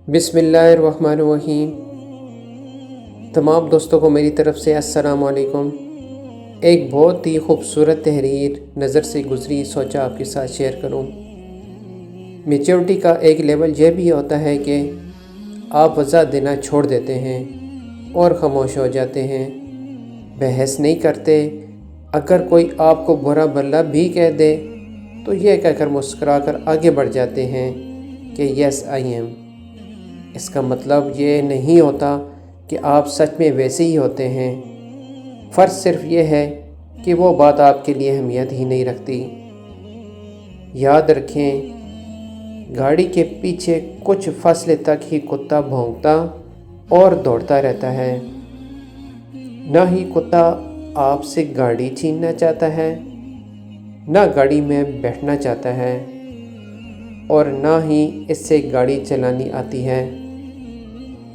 بسم اللہ الرحمن الرحیم۔ تمام دوستوں کو میری طرف سے السلام علیکم۔ ایک بہت ہی خوبصورت تحریر نظر سے گزری، سوچا آپ کے ساتھ شیئر کروں۔ میچورٹی کا ایک لیول یہ بھی ہوتا ہے کہ آپ وضاحت دینا چھوڑ دیتے ہیں اور خاموش ہو جاتے ہیں، بحث نہیں کرتے۔ اگر کوئی آپ کو برا بھلا بھی کہہ دے تو یہ کہہ کر مسکرا کر آگے بڑھ جاتے ہیں کہ یس آئی ایم۔ اس کا مطلب یہ نہیں ہوتا کہ آپ سچ میں ویسے ہی ہوتے ہیں، فرق صرف یہ ہے کہ وہ بات آپ کے لیے اہمیت ہی نہیں رکھتی۔ یاد رکھیں، گاڑی کے پیچھے کچھ فاصلے تک ہی کتا بھونکتا اور دوڑتا رہتا ہے۔ نہ ہی کتا آپ سے گاڑی چھیننا چاہتا ہے، نہ گاڑی میں بیٹھنا چاہتا ہے، اور نہ ہی اس سے گاڑی چلانی آتی ہے۔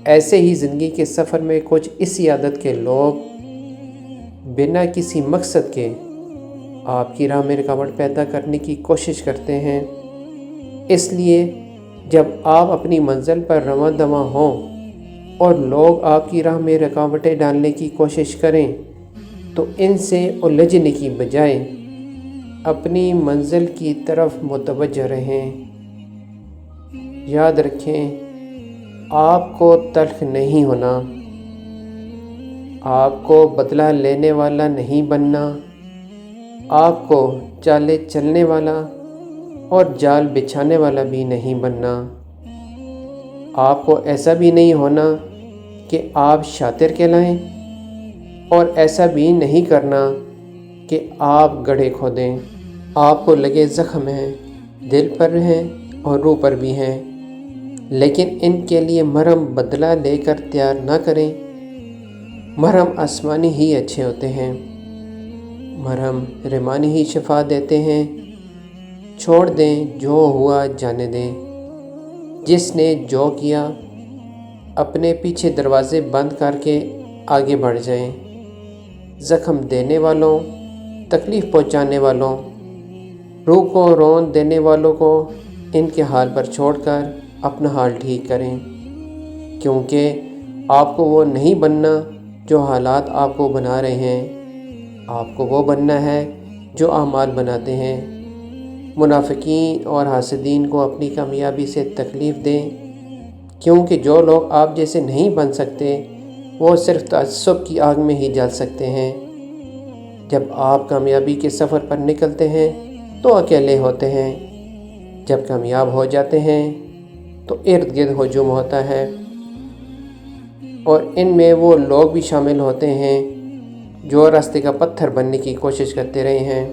ایسے ہی زندگی کے سفر میں کچھ اسی عادت کے لوگ بنا کسی مقصد کے آپ کی راہ میں رکاوٹ پیدا کرنے کی کوشش کرتے ہیں۔ اس لیے جب آپ اپنی منزل پر رواں دواں ہوں اور لوگ آپ کی راہ میں رکاوٹیں ڈالنے کی کوشش کریں تو ان سے الجھنے کی بجائے اپنی منزل کی طرف متوجہ رہیں۔ یاد رکھیں، آپ کو تلخ نہیں ہونا، آپ کو بدلہ لینے والا نہیں بننا، آپ کو چالیں چلنے والا اور جال بچھانے والا بھی نہیں بننا۔ آپ کو ایسا بھی نہیں ہونا کہ آپ شاطر کہلائیں، اور ایسا بھی نہیں کرنا کہ آپ گڑھے کھودیں۔ آپ کو لگے زخم ہیں، دل پر ہیں اور روح پر بھی ہیں، لیکن ان کے لیے مرہم بدلہ لے کر تیار نہ کریں۔ مرہم آسمانی ہی اچھے ہوتے ہیں، مرہم رومانی ہی شفا دیتے ہیں۔ چھوڑ دیں، جو ہوا جانے دیں۔ جس نے جو کیا، اپنے پیچھے دروازے بند کر کے آگے بڑھ جائیں۔ زخم دینے والوں، تکلیف پہنچانے والوں، روح کو رون دینے والوں کو ان کے حال پر چھوڑ کر اپنا حال ٹھیک کریں، کیونکہ آپ کو وہ نہیں بننا جو حالات آپ کو بنا رہے ہیں، آپ کو وہ بننا ہے جو اعمال بناتے ہیں۔ منافقین اور حاسدین کو اپنی کامیابی سے تکلیف دیں، کیونکہ جو لوگ آپ جیسے نہیں بن سکتے وہ صرف تعصب کی آگ میں ہی جل سکتے ہیں۔ جب آپ کامیابی کے سفر پر نکلتے ہیں تو اکیلے ہوتے ہیں، جب کامیاب ہو جاتے ہیں تو ارد گرد ہجوم ہوتا ہے، اور ان میں وہ لوگ بھی شامل ہوتے ہیں جو راستے کا پتھر بننے کی کوشش کرتے رہے ہیں۔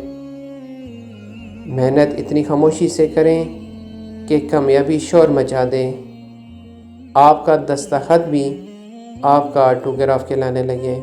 محنت اتنی خاموشی سے کریں کہ کامیابی شور مچا دے، آپ کا دستخط بھی آپ کا آٹوگراف کہلانے لگے۔